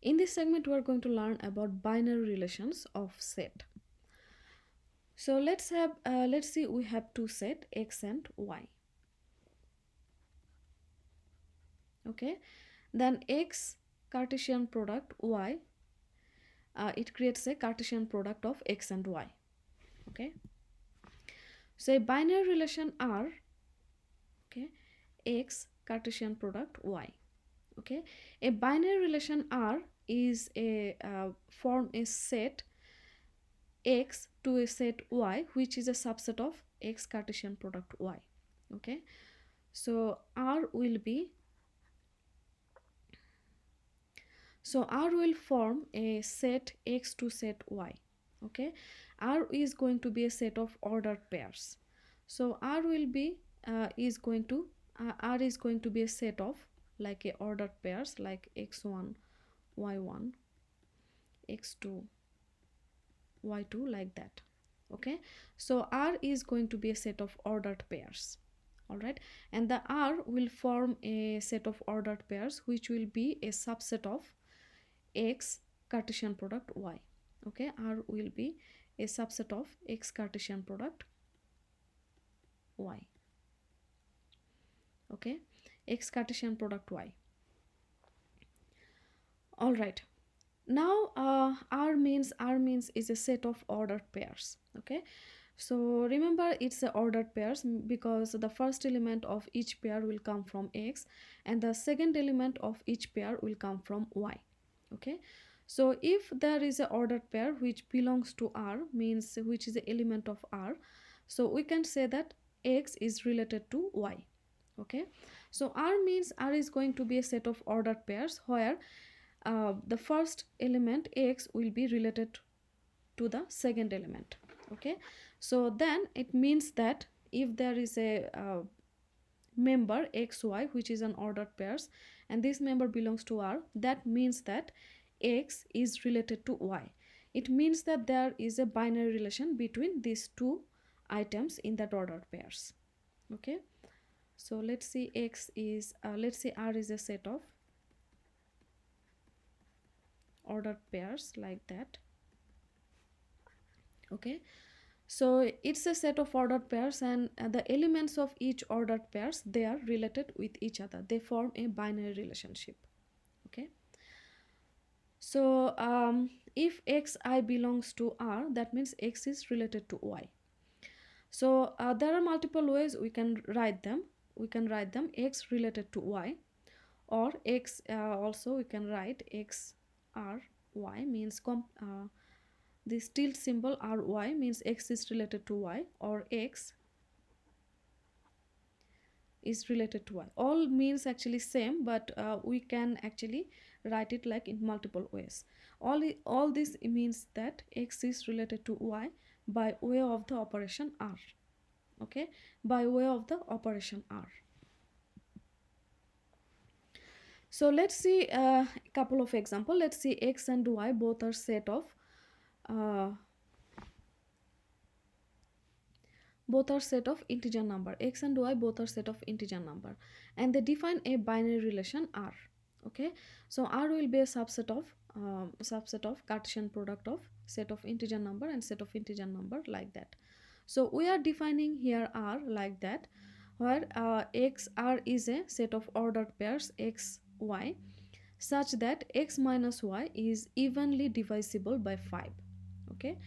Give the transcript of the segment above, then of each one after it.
In this segment, we are going to learn about binary relations of set. So let's see, we have two set x and y. Okay, then x Cartesian product y, it creates a Cartesian product of x and y. Okay, so a binary relation R, okay, x Cartesian product y. Okay, a binary relation R is a form a set x to a set y which is a subset of x Cartesian product y. Okay, so R will form a set x to set y. Okay, R is going to be a set of ordered pairs. So R will be is going to R is going to be a set of like a ordered pairs like x1 y1 x2 y2 like that. Okay, so R is going to be a set of ordered pairs. All right, and the R will form a set of ordered pairs which will be a subset of x Cartesian product y. Okay, R will be a subset of x Cartesian product y. Okay, x Cartesian product y. All right, now R means is a set of ordered pairs. Okay, so remember it's a ordered pairs because the first element of each pair will come from x and the second element of each pair will come from y. Okay, so if there is a ordered pair which belongs to R, means which is the element of R, so we can say that x is related to y. Okay, so R means R is going to be a set of ordered pairs where the first element x will be related to the second element. Okay, so then it means that if there is a member xy which is an ordered pairs and this member belongs to R, that means that x is related to y. It means that there is a binary relation between these two items in that ordered pairs. Okay, so let's see let's say R is a set of ordered pairs like that. Okay, so it's a set of ordered pairs and the elements of each ordered pairs, they are related with each other, they form a binary relationship. Okay, so if xi belongs to R, that means x is related to y. So there are multiple ways we can write them. We can write them x related to y, or x also we can write x r y means this tilde symbol ry means x is related to y, or x is related to y. All means actually same, but we can actually write it like in multiple ways. All this means that x is related to y by way of the operation r. Okay, by way of the operation r. So let's see a couple of examples. Let's see x and y both are set of integer number. X and y both are set of integer number and they define a binary relation R. Okay, so R will be a subset of Cartesian product of set of integer number and set of integer number like that. So we are defining here R like that, where x R is a set of ordered pairs x y such that x minus y is evenly divisible by 5. Okay,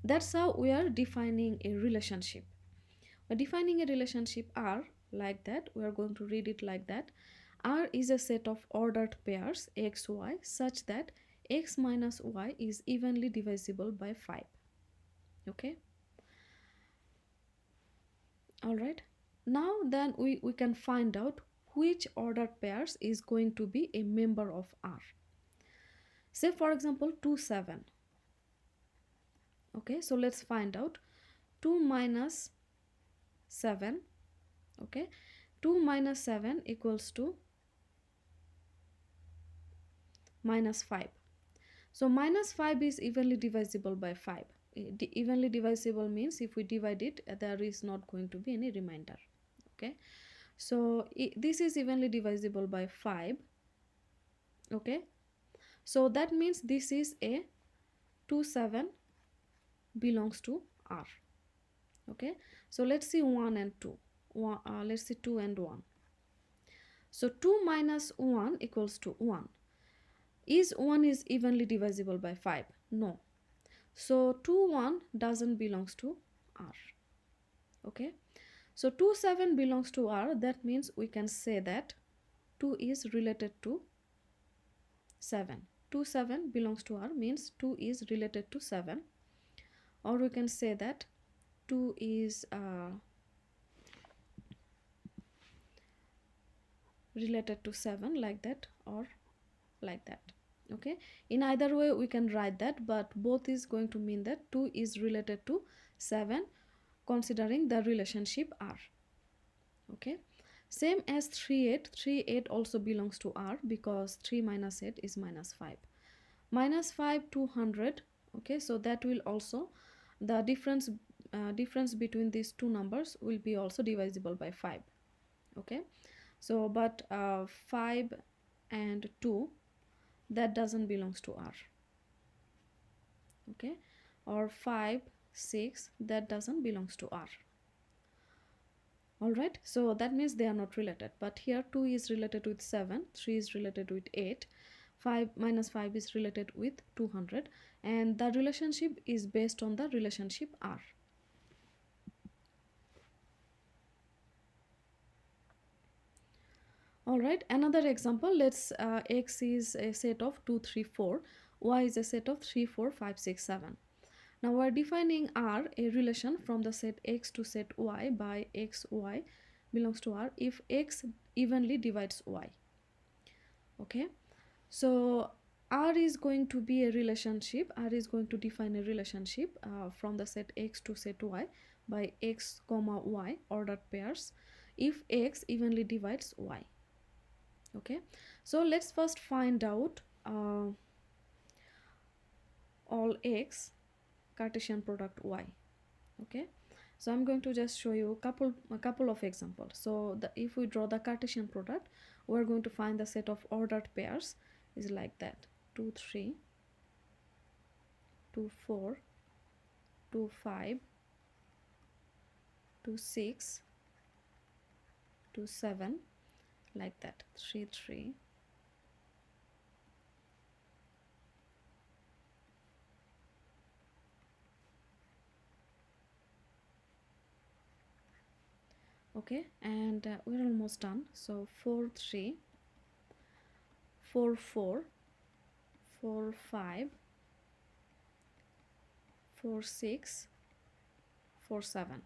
that's how we are defining a relationship. By defining a relationship R like that, we are going to read it like that: R is a set of ordered pairs x y such that x minus y is evenly divisible by 5. Okay, all right, now then we can find out which ordered pairs is going to be a member of R. Say for example 2 7. Okay, so let's find out 2 minus 7. Okay, 2 minus 7 equals to minus 5. So minus 5 is evenly divisible by 5. Evenly divisible means if we divide it, there is not going to be any remainder. Okay, so this is evenly divisible by 5. Okay, So that means this is a 2 7 belongs to R. Okay, so let's see 1 and 2. Let's see 2 and 1. So 2 minus 1 equals to 1. Is 1 is evenly divisible by 5? No. So 2 1 doesn't belongs to R. Okay, so 2 7 belongs to R. That means we can say that 2 is related to 7. 2 7 belongs to R means 2 is related to 7, or we can say that 2 is related to 7, like that or like that. Okay, in either way we can write that, but both is going to mean that 2 is related to 7 considering the relationship R. Okay, same as 3 8. 3 8 also belongs to R because 3 minus 8 is minus 5. Minus 5 200. Okay, so that will also, the difference between these two numbers will be also divisible by 5. Okay, so but 5 and 2, that doesn't belongs to R. Okay, or 5 6, that doesn't belongs to R. All right, so that means they are not related, but here 2 is related with 7, 3 is related with 8, 5 minus 5 is related with 200, and the relationship is based on the relationship R. All right, another example, let's x is a set of 2 3 4, y is a set of 3 4 5 6 7. Now we're defining R, a relation from the set x to set y by x y belongs to R if x evenly divides y. Okay, so R is going to be a relationship. R is going to define a relationship from the set x to set y by x comma y ordered pairs if x evenly divides y. Okay, so let's first find out all x Cartesian product y. Okay, so I'm going to just show you a couple of examples. So if we draw the Cartesian product, we're going to find the set of ordered pairs is like that: 2 3, 2 4, 2 5, 2 6, 2 7, like that, 3 3. Okay, and we're almost done. So 4 3, 4 4, 4 5, 4 6, 4 7.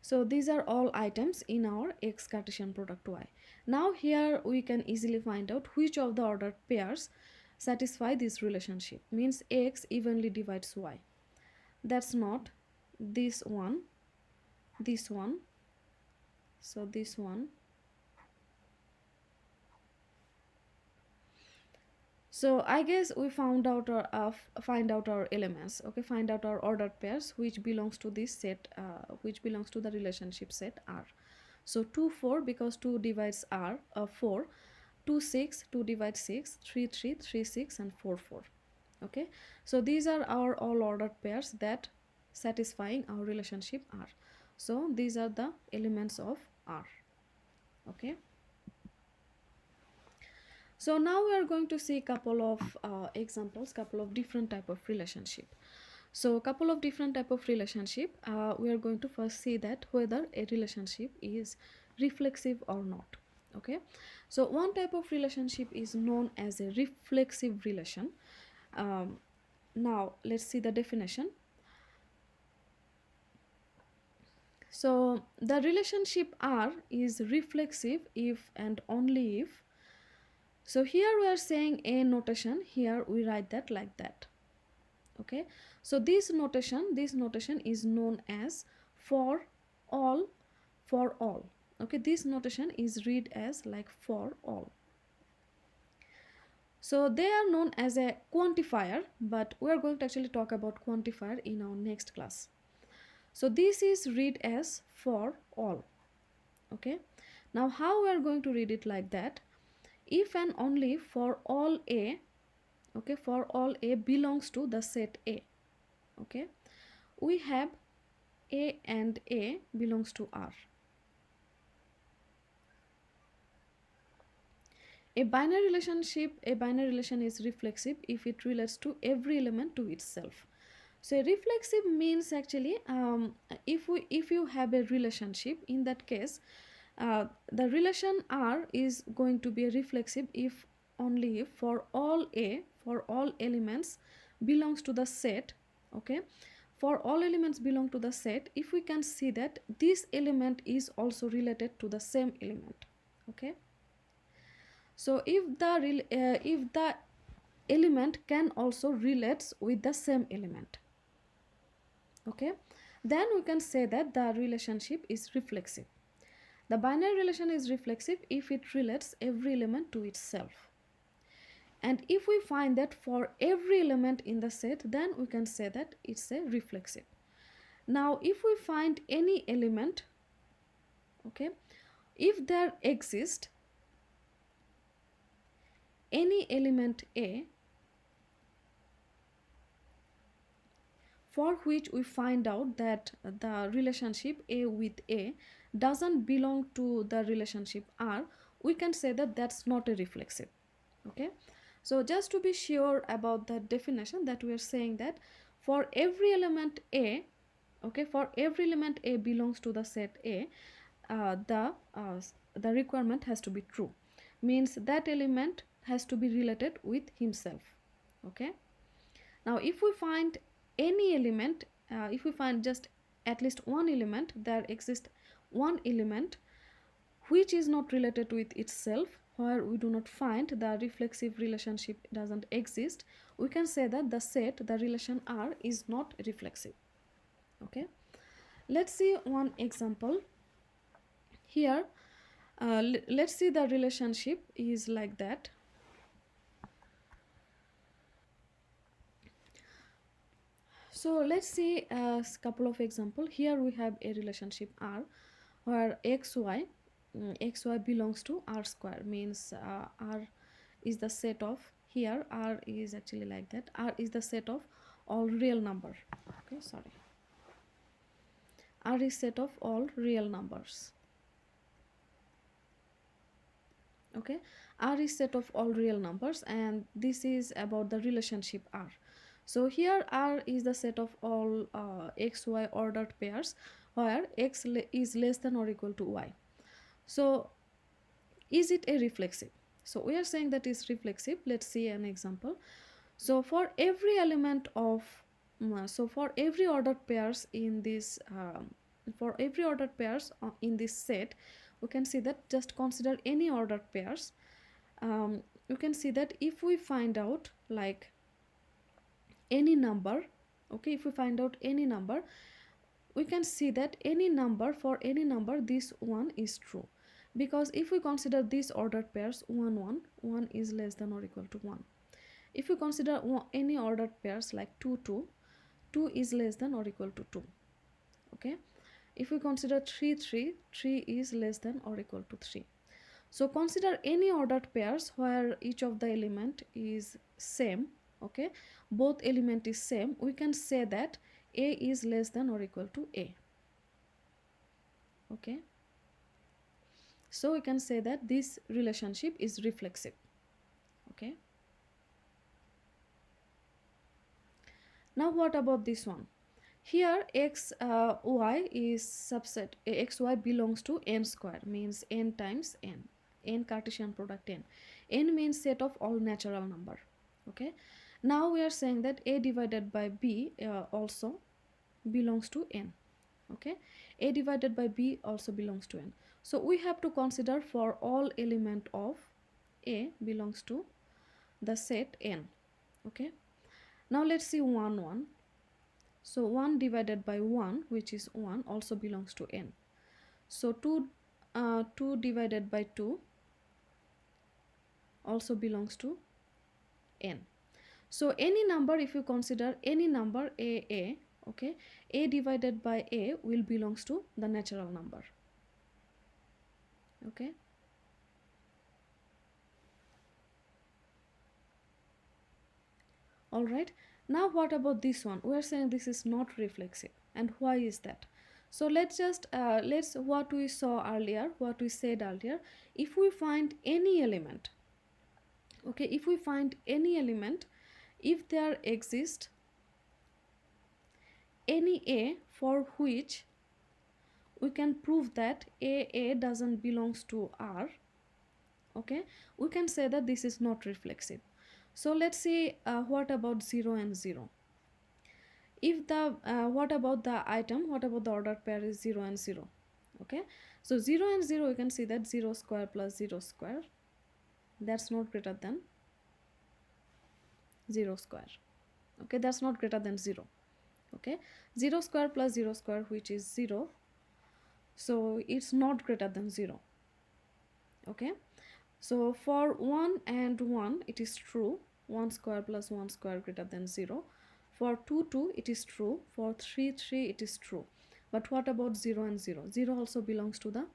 So these are all items in our x Cartesian product y. Now here we can easily find out which of the ordered pairs satisfy this relationship. Means x evenly divides y. That's not this one, this one, so this one. So I guess we found out our find out our elements. Okay, find out our ordered pairs which belongs to this set, which belongs to the relationship set R. So 2 4 because 2 divides R, 4, 2 6, 2 divides 6, 3 3, 3 6, and 4 4. Okay, so these are our all ordered pairs that satisfying our relationship R. So these are the elements of R. Okay, so now we are going to see a couple of examples, couple of different type of relationship. So a couple of different type of relationship, we are going to first see that whether a relationship is reflexive or not. Okay, so one type of relationship is known as a reflexive relation. Now let's see the definition. So the relationship R is reflexive if and only if. So here we are saying a notation, here we write that like that. Okay, so this notation is known as for all, for all. Okay, this notation is read as like for all. So they are known as a quantifier, but we are going to actually talk about quantifier in our next class. So this is read as for all. Okay, now how we are going to read it like that? if and only for all A, okay, for all A belongs to the set A, okay, we have A and A belongs to R. A binary relation is reflexive if it relates to every element to itself. So reflexive means actually, if you have a relationship, in that case the relation R is going to be reflexive if only for all A, for all elements belongs to the set, okay, for all elements belong to the set, if we can see that this element is also related to the same element, okay. So if the element can also relates with the same element, okay, then we can say that the relationship is reflexive. The binary relation is reflexive if it relates every element to itself. And if we find that for every element in the set, then we can say that it's a reflexive. Now if we find any element, okay, if there exists any element A for which we find out that the relationship A with A doesn't belong to the relationship R, we can say that that's not a reflexive, okay. So just to be sure about the definition, that we are saying that for every element A, okay, for every element A belongs to the set A, the requirement has to be true, means that element has to be related with himself, okay. Now if we find any element, if we find just at least one element, there exists one element which is not related with itself, where we do not find the reflexive relationship doesn't exist, we can say that the set, the relation R is not reflexive, okay. Let's see one example here. Let's see the relationship is like that. So let's see a couple of examples. Here we have a relationship R where xy belongs to R square, means R is the set of, here R is actually like that, R is the set of all real number, okay, sorry, R is set of all real numbers, okay, R is set of all real numbers, and this is about the relationship R. So here R is the set of all xy ordered pairs where x is less than or equal to y. So is it a reflexive? So we are saying that is reflexive. Let's see an example. So for every element of so for every ordered pairs in this in this set, we can see that, just consider any ordered pairs. You can see that if we find out like any number, okay, if we find out any number, we can see that any number, for any number, this one is true, because if we consider these ordered pairs 1 1, 1 is less than or equal to 1. If we consider any ordered pairs like 2 2, 2 is less than or equal to 2, okay. If we consider 3 3, 3 is less than or equal to 3. So consider any ordered pairs where each of the element is same, okay, both element is same, we can say that A is less than or equal to A, okay. So we can say that this relationship is reflexive, okay. Now what about this one? Here y is subset, xy belongs to n square, means n times n Cartesian product n means set of all natural number, okay. Now we are saying that a divided by b also belongs to n, okay, a divided by b also belongs to n. So we have to consider for all element of a belongs to the set n, okay. Now let's see 1 1. So 1 divided by 1, which is 1, also belongs to n. So 2 divided by 2 also belongs to n. So any number, if you consider any number a, okay, a divided by a will belongs to the natural number, okay. All right. Now what about this one? We are saying this is not reflexive. And why is that? So let's what we saw earlier, what we said earlier. If we find any element, okay, if we find any element, if there exists any A for which we can prove that A doesn't belongs to R, okay, we can say that this is not reflexive. So let's see what about 0 and 0. If the what about the item, what about the ordered pair is 0 and 0, okay, so 0 and 0, you can see that 0 square plus 0 square, that's not greater than 0 square, okay, that's not greater than 0, okay, 0 square plus 0 square, which is 0, so it's not greater than 0, okay. So for 1 and 1 it is true, 1 square plus 1 square greater than 0. For 2 it is true, for 3 it is true. But what about 0 and 0? 0 also belongs to the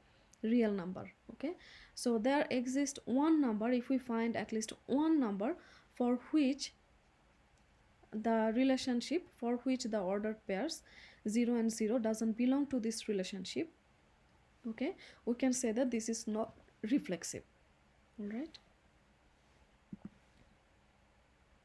real number, okay. So there exists one number, if we find at least one number for which the relationship, for which the ordered pairs 0 and 0 doesn't belong to this relationship, okay, we can say that this is not reflexive. All right.